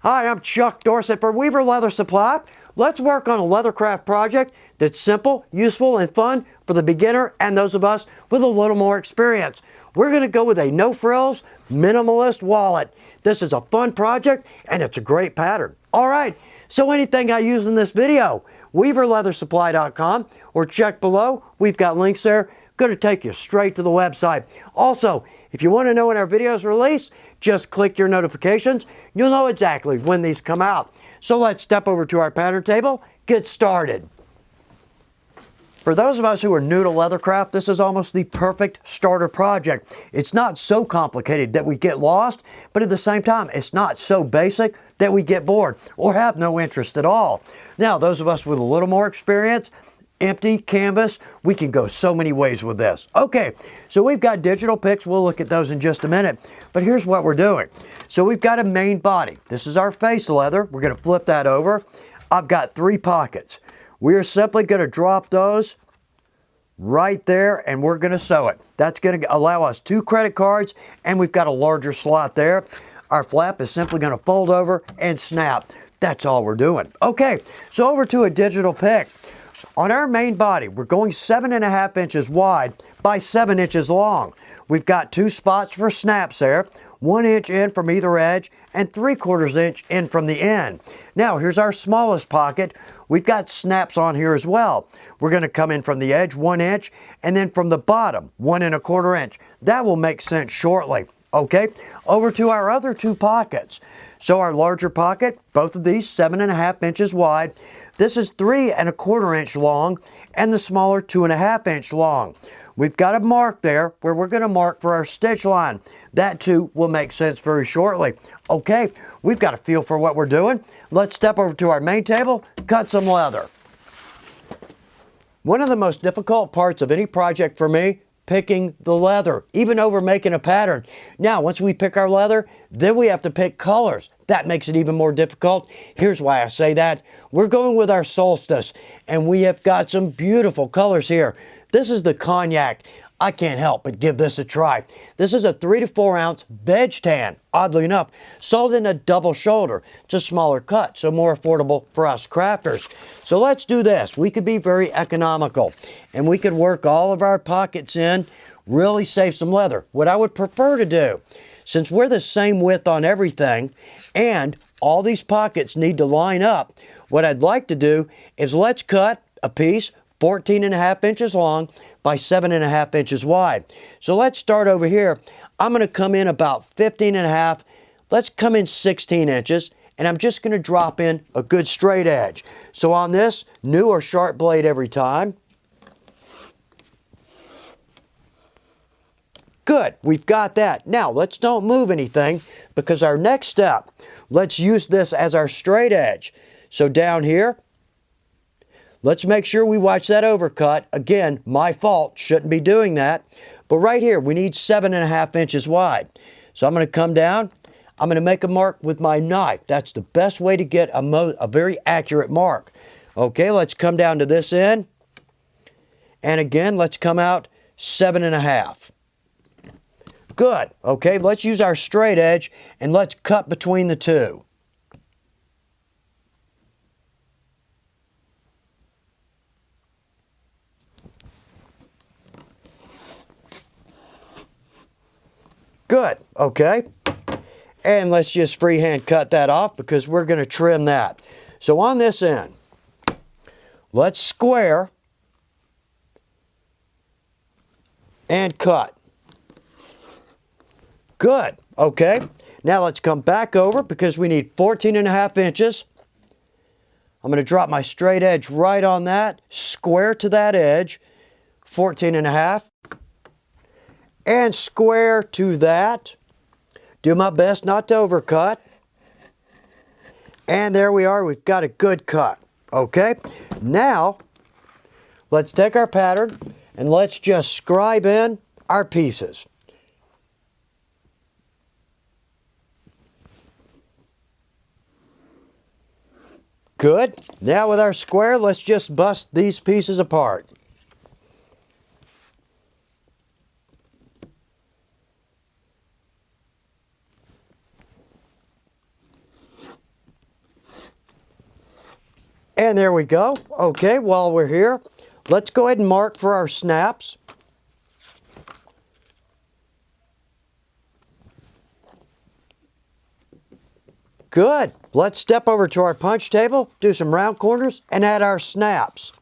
Hi, I'm Chuck Dorsett for Weaver Leather Supply. Let's work on a leathercraft project that's simple, useful, and fun for the beginner and those of us with a little more experience. We're going to go with a no-frills, minimalist wallet. This is a fun project and it's a great pattern. All right, so anything I use in this video, weaverleathersupply.com, or check below. We've got links there. Going to take you straight to the website. Also, if you want to know when our videos release, just click your notifications. You'll know exactly when these come out. So let's step over to our pattern table, get started. For those of us who are new to leathercraft, this is almost the perfect starter project. It's not so complicated that we get lost, but at the same time, it's not so basic that we get bored or have no interest at all. Now, those of us with a little more experience, empty canvas, we can go so many ways with this. Okay, so we've got digital picks. We'll look at those in just a minute, but here's what we're doing. So we've got a main body. This is our face leather. We're going to flip that over. I've got 3 pockets. We are simply going to drop those right there and we're going to sew it. That's going to allow us 2 credit cards and we've got a larger slot there. Our flap is simply going to fold over and snap. That's all we're doing. Okay, so over to a digital pick. On our main body, we're going 7.5 inches wide by 7 inches long. We've got 2 spots for snaps there, 1 inch in from either edge and 3/4 inch in from the end. Now here's our smallest pocket. We've got snaps on here as well. We're going to come in from the edge 1 inch and then from the bottom 1 1/4 inch. That will make sense shortly. Okay, over to our other 2 pockets. So our larger pocket, both of these 7.5 inches wide. This is 3 1/4 inch long and the smaller 2.5 inch long. We've got a mark there where we're going to mark for our stitch line. That too will make sense very shortly. Okay, we've got a feel for what we're doing. Let's step over to our main table, cut some leather. One of the most difficult parts of any project for me, picking the leather, even over making a pattern. Now, once we pick our leather, then we have to pick colors. That makes it even more difficult. Here's why I say that. We're going with our Solstice, and we have got some beautiful colors here. This is the cognac. I can't help but give this a try. This is a 3 to 4 ounce veg tan, oddly enough, sold in a double shoulder. It's a smaller cut, so more affordable for us crafters. So let's do this. We could be very economical, and we could work all of our pockets in, really save some leather. What I would prefer to do, since we're the same width on everything, and all these pockets need to line up, what I'd like to do is let's cut a piece 14.5 inches long by 7.5 inches wide. So let's start over here. I'm going to come in about 15.5. Let's come in 16 inches, and I'm just going to drop in a good straight edge. So on this, new or sharp blade every time. Good, we've got that. Now, let's don't move anything because our next step, let's use this as our straight edge. So down here, let's make sure we watch that overcut. Again, my fault, shouldn't be doing that. But right here, we need 7.5 inches wide. So I'm going to come down. I'm going to make a mark with my knife. That's the best way to get a very accurate mark. Okay, let's come down to this end. And again, let's come out 7.5. Good. Okay, let's use our straight edge and let's cut between the 2. Good, okay. And let's just freehand cut that off because we're going to trim that. So on this end, let's square and cut. Good, okay. Now let's come back over because we need 14.5 inches. I'm going to drop my straight edge right on that, square to that edge, 14.5. And square to that. Do my best not to overcut. And there we are, we've got a good cut. Okay, now let's take our pattern and let's just scribe in our pieces. Good. Now with our square, let's just bust these pieces apart. And there we go. Okay, while we're here, let's go ahead and mark for our snaps. Good. Let's step over to our punch table, do some round corners, and add our snaps.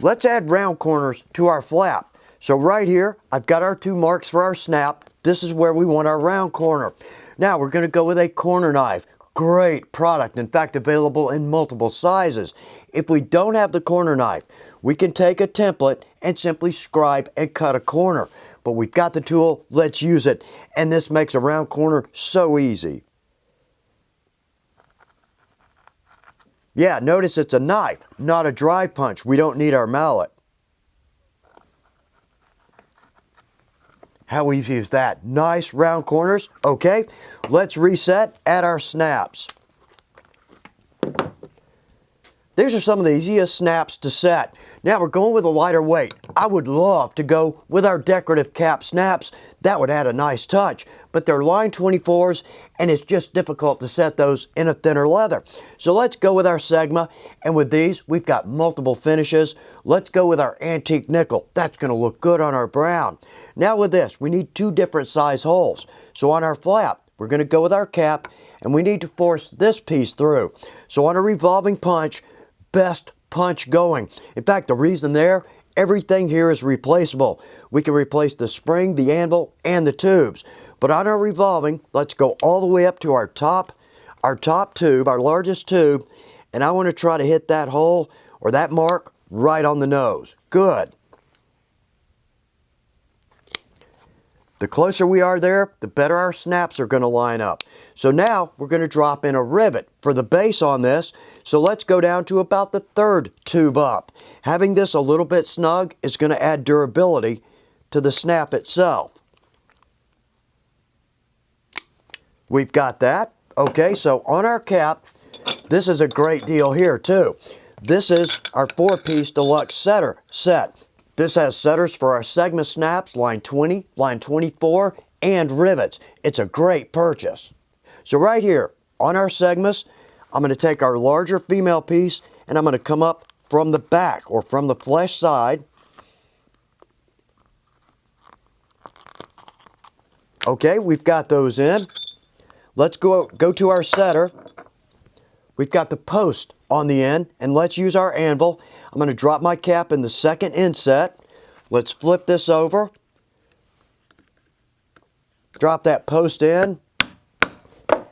Let's add round corners to our flap. So right here, I've got our 2 marks for our snap. This is where we want our round corner. Now we're going to go with a corner knife. Great product, in fact available in multiple sizes. If we don't have the corner knife, we can take a template and simply scribe and cut a corner. But we've got the tool, let's use it. And this makes a round corner so easy. Yeah, notice it's a knife, not a drive punch. We don't need our mallet. How easy is that? Nice round corners. Okay, let's reset, add our snaps. These are some of the easiest snaps to set. Now we're going with a lighter weight. I would love to go with our decorative cap snaps. That would add a nice touch, but they're line 24s and it's just difficult to set those in a thinner leather. So let's go with our Sigma, and with these we've got multiple finishes. Let's go with our antique nickel. That's going to look good on our brown. Now with this, we need 2 different size holes. So on our flap, we're going to go with our cap and we need to force this piece through. So on a revolving punch, best punch going. In fact, the reason there, everything here is replaceable. We can replace the spring, the anvil, and the tubes. But on our revolving, let's go all the way up to our top tube, our largest tube, and I want to try to hit that hole or that mark right on the nose. Good. The closer we are there, the better our snaps are going to line up. So now we're going to drop in a rivet for the base on this. So let's go down to about the 3rd tube up. Having this a little bit snug is going to add durability to the snap itself. We've got that. Okay, so on our cap, this is a great deal here too. This is our 4-piece deluxe setter set. This has setters for our Sigma snaps, line 20, line 24, and rivets. It's a great purchase. So right here on our Sigmas, I'm going to take our larger female piece and I'm going to come up from the back or from the flesh side. Okay, we've got those in. Let's go to our setter. We've got the post on the end, and let's use our anvil. I'm going to drop my cap in the 2nd inset. Let's flip this over. Drop that post in,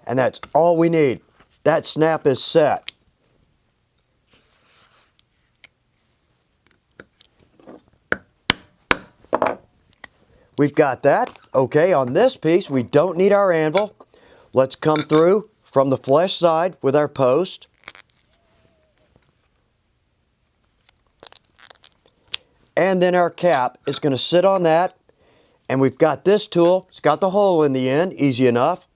and that's all we need. That snap is set. We've got that. Okay, on this piece, we don't need our anvil. Let's come through from the flesh side with our post. And then our cap is going to sit on that. And we've got this tool. It's got the hole in the end, easy enough.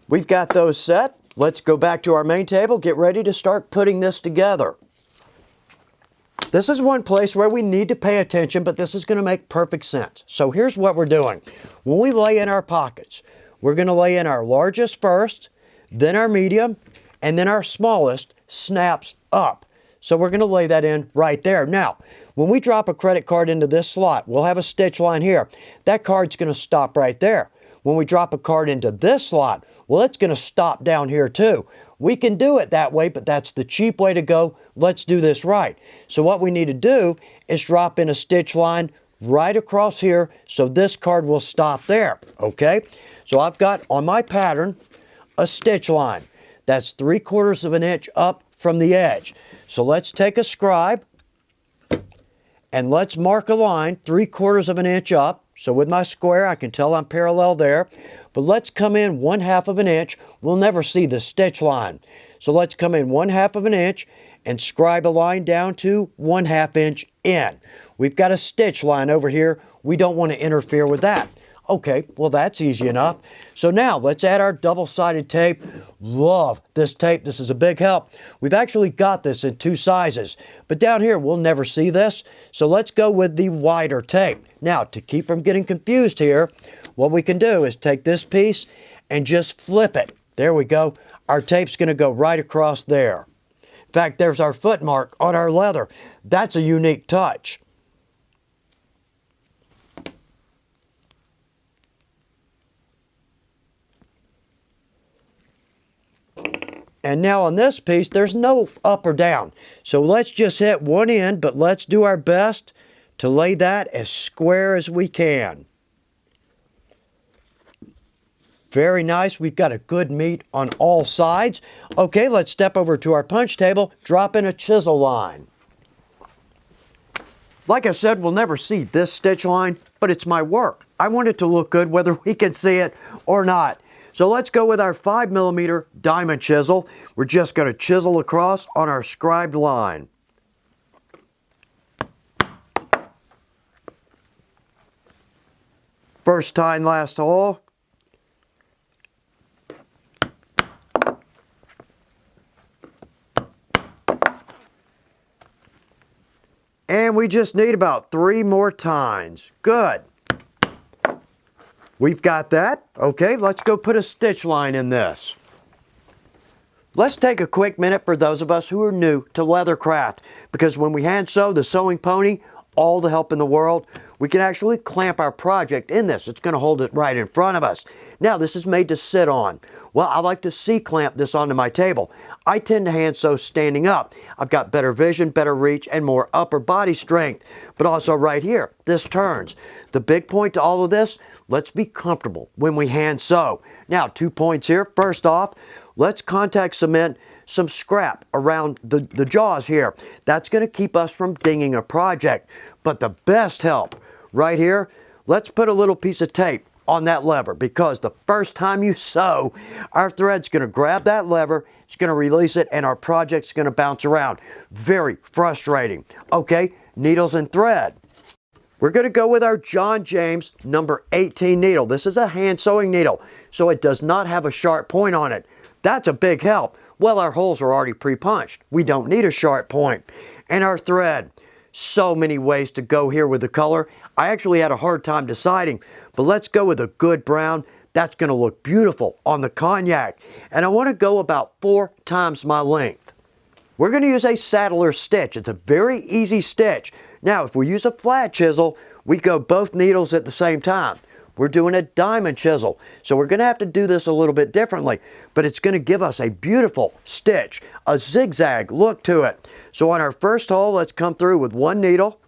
We've got those set. Let's go back to our main table, get ready to start putting this together. This is one place where we need to pay attention, but this is going to make perfect sense. So here's what we're doing. When we lay in our pockets, we're going to lay in our largest first, then our medium, and then our smallest snaps up. So we're going to lay that in right there. Now, when we drop a credit card into this slot, we'll have a stitch line here. That card's going to stop right there. When we drop a card into this slot, well, it's going to stop down here too. We can do it that way, but that's the cheap way to go. Let's do this right. So what we need to do is drop in a stitch line right across here so this card will stop there, okay? So I've got on my pattern a stitch line. That's 3/4 of an inch up from the edge. So let's take a scribe and let's mark a line 3/4 of an inch up. So with my square, I can tell I'm parallel there. But let's come in 1/2 of an inch. We'll never see the stitch line. So let's come in 1/2 of an inch and scribe a line down to 1/2 inch in. We've got a stitch line over here. We don't want to interfere with that. Okay, well that's easy enough. So now let's add our double-sided tape. Love this tape. This is a big help. We've actually got this in 2 sizes, but down here we'll never see this. So let's go with the wider tape. Now, to keep from getting confused here, what we can do is take this piece and just flip it. There we go. Our tape's going to go right across there. In fact, there's our foot mark on our leather. That's a unique touch. And now on this piece, there's no up or down. So let's just hit one end, but let's do our best to lay that as square as we can. Very nice. We've got a good meet on all sides. Okay, let's step over to our punch table, drop in a chisel line. Like I said, we'll never see this stitch line, but it's my work. I want it to look good whether we can see it or not. So let's go with our 5mm diamond chisel. We're just going to chisel across on our scribed line. First time, last hole. And we just need about 3 more tines. Good. We've got that. Okay, let's go put a stitch line in this. Let's take a quick minute for those of us who are new to leathercraft, because when we hand sew the sewing pony, all the help in the world, we can actually clamp our project in this. It's going to hold it right in front of us. Now, this is made to sit on. Well, I like to C-clamp this onto my table. I tend to hand sew standing up. I've got better vision, better reach, and more upper body strength. But also right here, this turns. The big point to all of this, let's be comfortable when we hand sew. Now, 2 points here. First off, let's contact cement some scrap around the jaws here. That's going to keep us from dinging a project. But the best help right here, let's put a little piece of tape on that lever, because the first time you sew, our thread's going to grab that lever, it's going to release it, and our project's going to bounce around. Very frustrating. Okay, needles and thread. We're going to go with our John James number 18 needle. This is a hand sewing needle, so it does not have a sharp point on it. That's a big help. Well, our holes are already pre-punched. We don't need a sharp point. And our thread. So many ways to go here with the color. I actually had a hard time deciding, but let's go with a good brown. That's going to look beautiful on the cognac. And I want to go about 4 times my length. We're going to use a saddler stitch. It's a very easy stitch. Now, if we use a flat chisel, we go both needles at the same time. We're doing a diamond chisel, so we're going to have to do this a little bit differently, but it's going to give us a beautiful stitch, a zigzag look to it. So on our first hole, let's come through with 1 needle,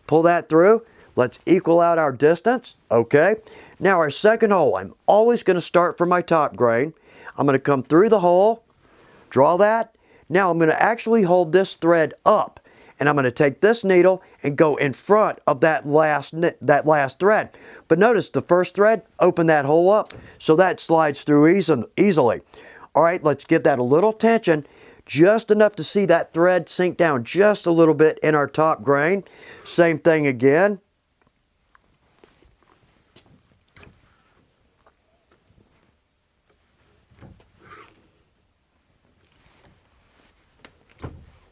pull that through, let's equal out our distance, okay? Now our second hole, I'm always going to start from my top grain. I'm going to come through the hole, draw that. Now I'm going to actually hold this thread up, and I'm going to take this needle and go in front of that last thread. But notice the first thread, open that hole up, so that slides through easily. All right, let's give that a little tension, just enough to see that thread sink down just a little bit in our top grain. Same thing again.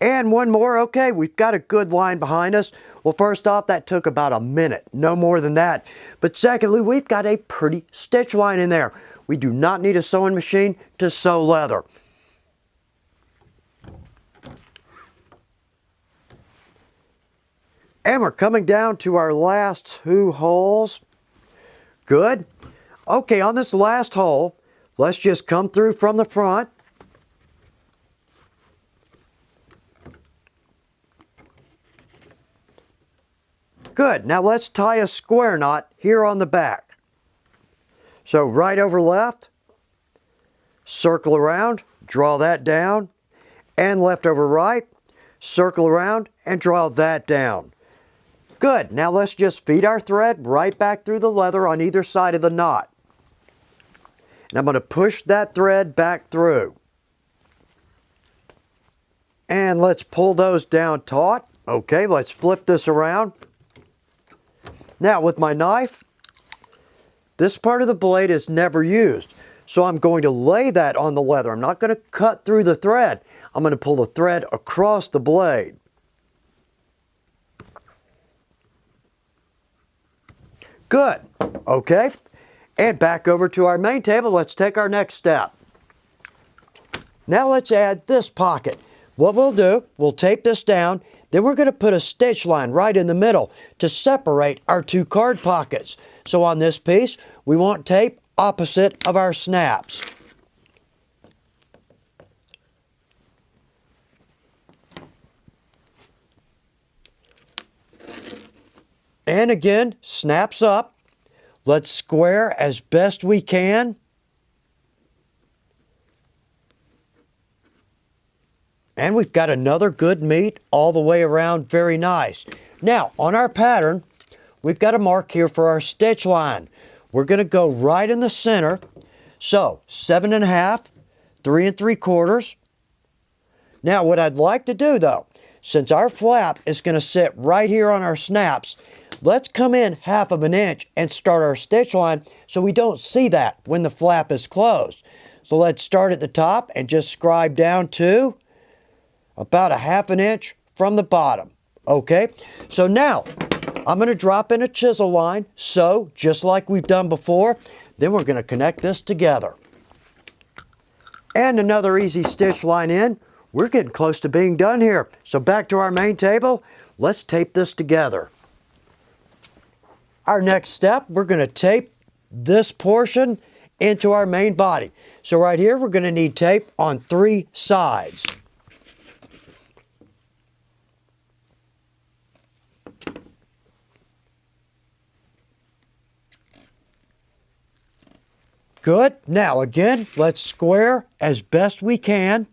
And one more. Okay, we've got a good line behind us. Well, first off, that took about a minute, no more than that. But secondly, we've got a pretty stitch line in there. We do not need a sewing machine to sew leather. And we're coming down to our last 2 holes. Good. Okay, on this last hole, let's just come through from the front. Good. Now let's tie a square knot here on the back. So right over left, circle around, draw that down, and left over right, circle around and draw that down. Good. Now let's just feed our thread right back through the leather on either side of the knot. And I'm going to push that thread back through. And let's pull those down taut. Okay, let's flip this around. Now with my knife, this part of the blade is never used. So I'm going to lay that on the leather. I'm not going to cut through the thread. I'm going to pull the thread across the blade. Good. Okay. And back over to our main table. Let's take our next step. Now let's add this pocket. What we'll do, we'll tape this down. Then we're going to put a stitch line right in the middle to separate our two card pockets. So on this piece, we want tape opposite of our snaps. And again, snaps up. Let's square as best we can. And we've got another good meet all the way around, very nice. Now, on our pattern, we've got a mark here for our stitch line. We're going to go right in the center. So, 7 1/2, 3 3/4. Now, what I'd like to do though, since our flap is going to sit right here on our snaps, let's come in 1/2 inch and start our stitch line so we don't see that when the flap is closed. So let's start at the top and just scribe down to about 1/2 inch from the bottom. Okay, so now I'm going to drop in a chisel line, so just like we've done before. Then we're going to connect this together. And another easy stitch line in. We're getting close to being done here. So back to our main table, let's tape this together. Our next step, we're going to tape this portion into our main body. So right here, we're going to need tape on 3 sides. Good. Now again, let's square as best we can.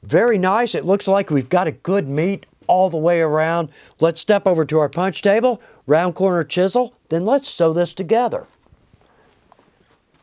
Very nice. It looks like we've got a good meet all the way around. Let's step over to our punch table, round corner chisel, then let's sew this together.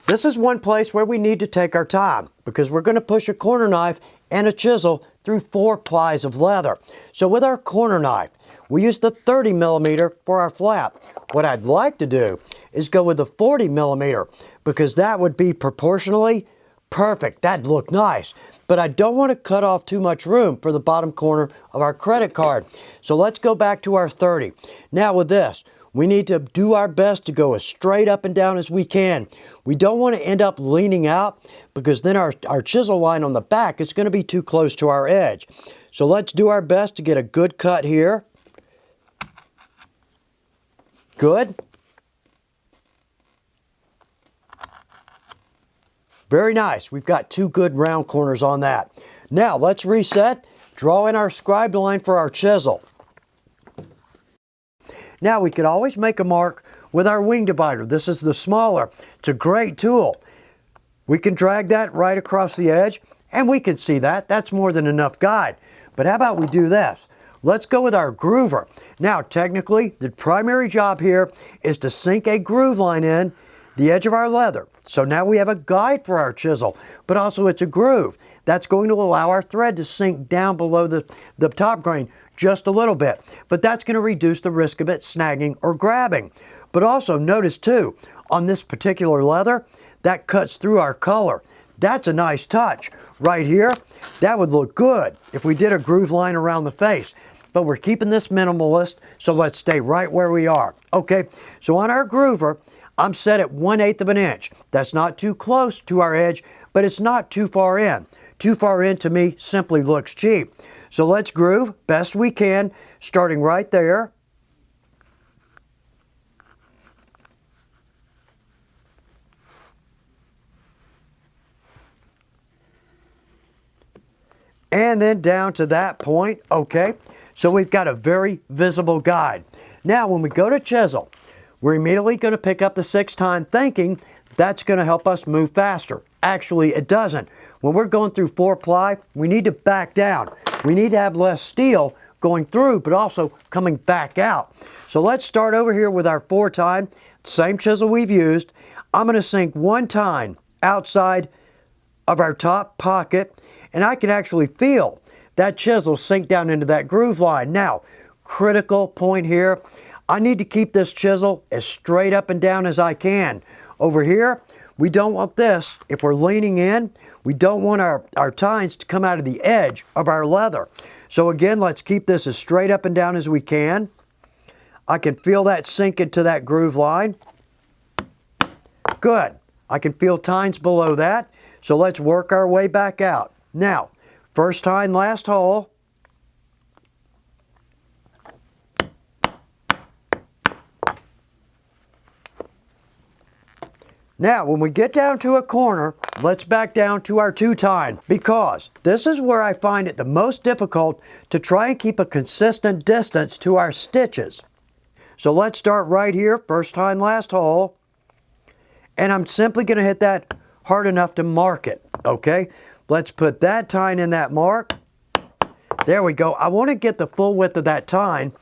This is one place where we need to take our time because we're going to push a corner knife and a chisel through 4 plies of leather. So with our corner knife, we use the 30 millimeter for our flap. What I'd like to do is go with the 40 millimeter because that would be proportionally perfect. That'd look nice. But I don't want to cut off too much room for the bottom corner of our credit card. So let's go back to our 30. Now with this, we need to do our best to go as straight up and down as we can. We don't want to end up leaning out because then our chisel line on the back is going to be too close to our edge. So let's do our best to get a good cut here. Good. Very nice. We've got 2 good round corners on that. Now let's reset, draw in our scribe line for our chisel. Now we could always make a mark with our wing divider. This is the smaller. It's a great tool. We can drag that right across the edge and we can see that. That's more than enough guide. But how about we do this? Let's go with our groover. Now technically the primary job here is to sink a groove line in the edge of our leather. So now we have a guide for our chisel, but also it's a groove. That's going to allow our thread to sink down below the top grain just a little bit. But that's going to reduce the risk of it snagging or grabbing. But also notice too, on this particular leather, that cuts through our color. That's a nice touch. Right here, that would look good if we did a groove line around the face. But we're keeping this minimalist, so let's stay right where we are. Okay, so on our groover, I'm set at 1/8 of an inch. That's not too close to our edge, but it's not too far in. Too far in to me simply looks cheap. So let's groove best we can, starting right there. And then down to that point, okay? So we've got a very visible guide. Now when we go to chisel, we're immediately going to pick up the 6-tine thinking that's going to help us move faster. Actually, it doesn't. When we're going through 4-ply, we need to back down. We need to have less steel going through, but also coming back out. So let's start over here with our 4-tine, same chisel we've used. I'm going to sink 1 tine outside of our top pocket, and I can actually feel that chisel sink down into that groove line. Now, critical point here, I need to keep this chisel as straight up and down as I can. Over here, we don't want this. If we're leaning in, we don't want our tines to come out of the edge of our leather. So again, let's keep this as straight up and down as we can. I can feel that sink into that groove line. Good. I can feel tines below that. So let's work our way back out. Now, first tine, last hole. Now, when we get down to a corner, let's back down to our 2 tine, because this is where I find it the most difficult to try and keep a consistent distance to our stitches. So let's start right here, first tine, last hole, and I'm simply going to hit that hard enough to mark it, okay? Let's put that tine in that mark. There we go. I want to get the full width of that tine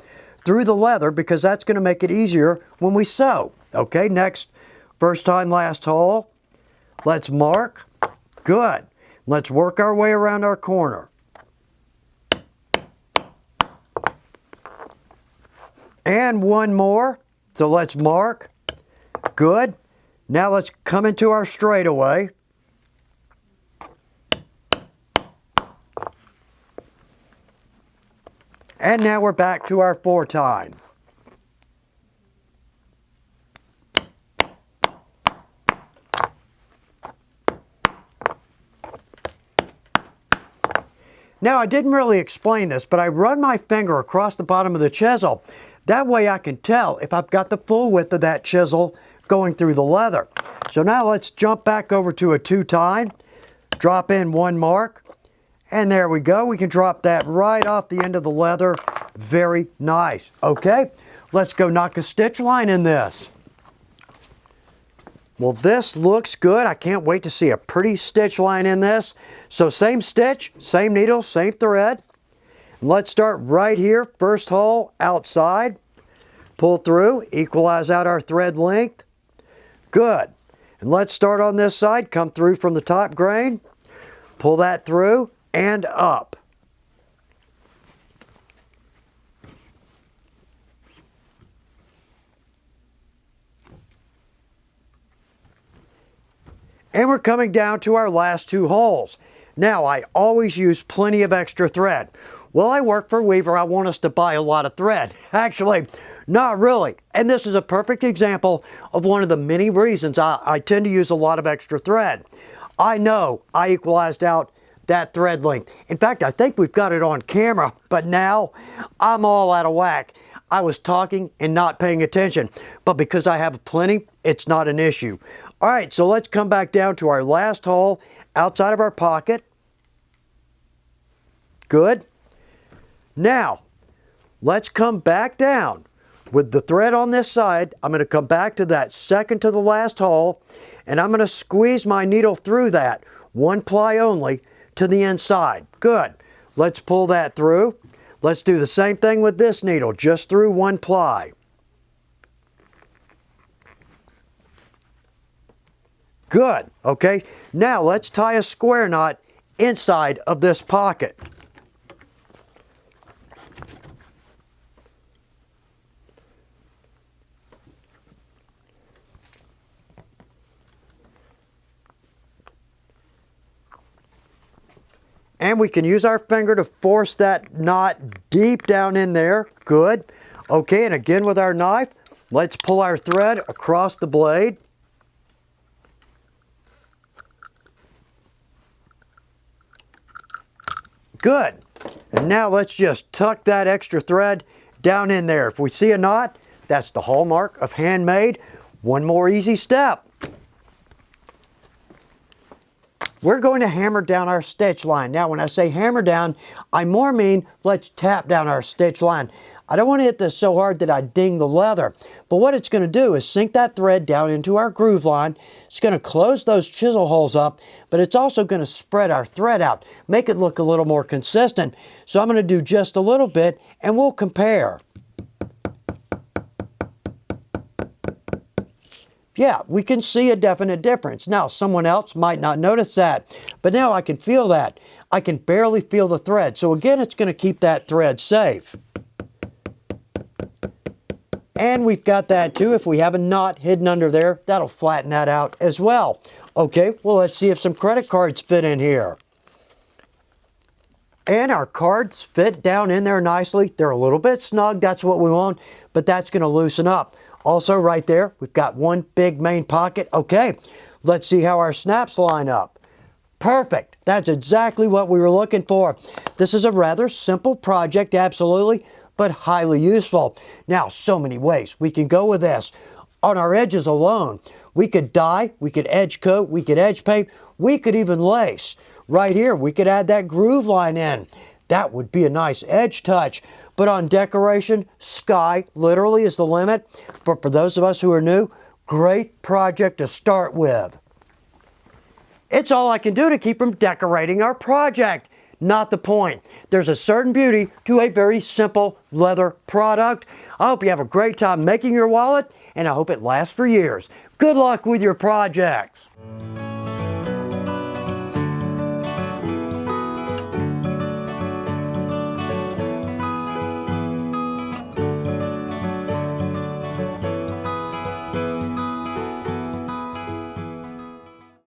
through the leather because that's going to make it easier when we sew, okay? Next, first tine, last hole. Let's mark. Good. Let's work our way around our corner. And one more. So let's mark. Good. Now let's come into our straightaway. And now we're back to our 4 tine. Now, I didn't really explain this, but I run my finger across the bottom of the chisel. That way I can tell if I've got the full width of that chisel going through the leather. So now let's jump back over to a 2 tine, drop in 1 mark, and there we go. We can drop that right off the end of the leather. Very nice. Okay, let's go knock a stitch line in this. Well, this looks good. I can't wait to see a pretty stitch line in this. So same stitch, same needle, same thread. And let's start right here, first hole outside. Pull through, equalize out our thread length. Good. And let's start on this side, come through from the top grain, pull that through and up. And we're coming down to our last 2 holes. Now, I always use plenty of extra thread. Well, I work for Weaver. I want us to buy a lot of thread. Actually, not really. And this is a perfect example of one of the many reasons I tend to use a lot of extra thread. I know I equalized out that thread length. In fact, I think we've got it on camera, but now I'm all out of whack. I was talking and not paying attention, but because I have plenty, it's not an issue. All right, so let's come back down to our last hole outside of our pocket. Good. Now, let's come back down. With the thread on this side, I'm going to come back to that second to the last hole, and I'm going to squeeze my needle through that, 1 ply only, to the inside. Good. Let's pull that through. Let's do the same thing with this needle, just through 1 ply. Good. Okay, now let's tie a square knot inside of this pocket. And we can use our finger to force that knot deep down in there. Good. Okay, and again with our knife, let's pull our thread across the blade. Good. And now let's just tuck that extra thread down in there. If we see a knot, that's the hallmark of handmade. One more easy step. We're going to hammer down our stitch line. Now, when I say hammer down, I more mean let's tap down our stitch line. I don't want to hit this so hard that I ding the leather, but what it's going to do is sink that thread down into our groove line. It's going to close those chisel holes up, but it's also going to spread our thread out, make it look a little more consistent. So I'm going to do just a little bit and we'll compare. Yeah, we can see a definite difference. Now, someone else might not notice that, but now I can feel that. I can barely feel the thread. So again, it's going to keep that thread safe. And we've got that too. If we have a knot hidden under there, that'll flatten that out as well. Okay, well, let's see if some credit cards fit in here. And our cards fit down in there nicely. They're a little bit snug, that's what we want, but that's gonna loosen up. Also right there, we've got one big main pocket. Okay, let's see how our snaps line up. Perfect, that's exactly what we were looking for. This is a rather simple project, absolutely, but highly useful. Now, so many ways we can go with this. On our edges alone, we could dye, we could edge coat, we could edge paint, we could even lace. Right here, we could add that groove line in. That would be a nice edge touch. But on decoration, sky literally is the limit. But for those of us who are new, great project to start with. It's all I can do to keep from decorating our project. Not the point. There's a certain beauty to a very simple leather product. I hope you have a great time making your wallet, and I hope it lasts for years. Good luck with your projects.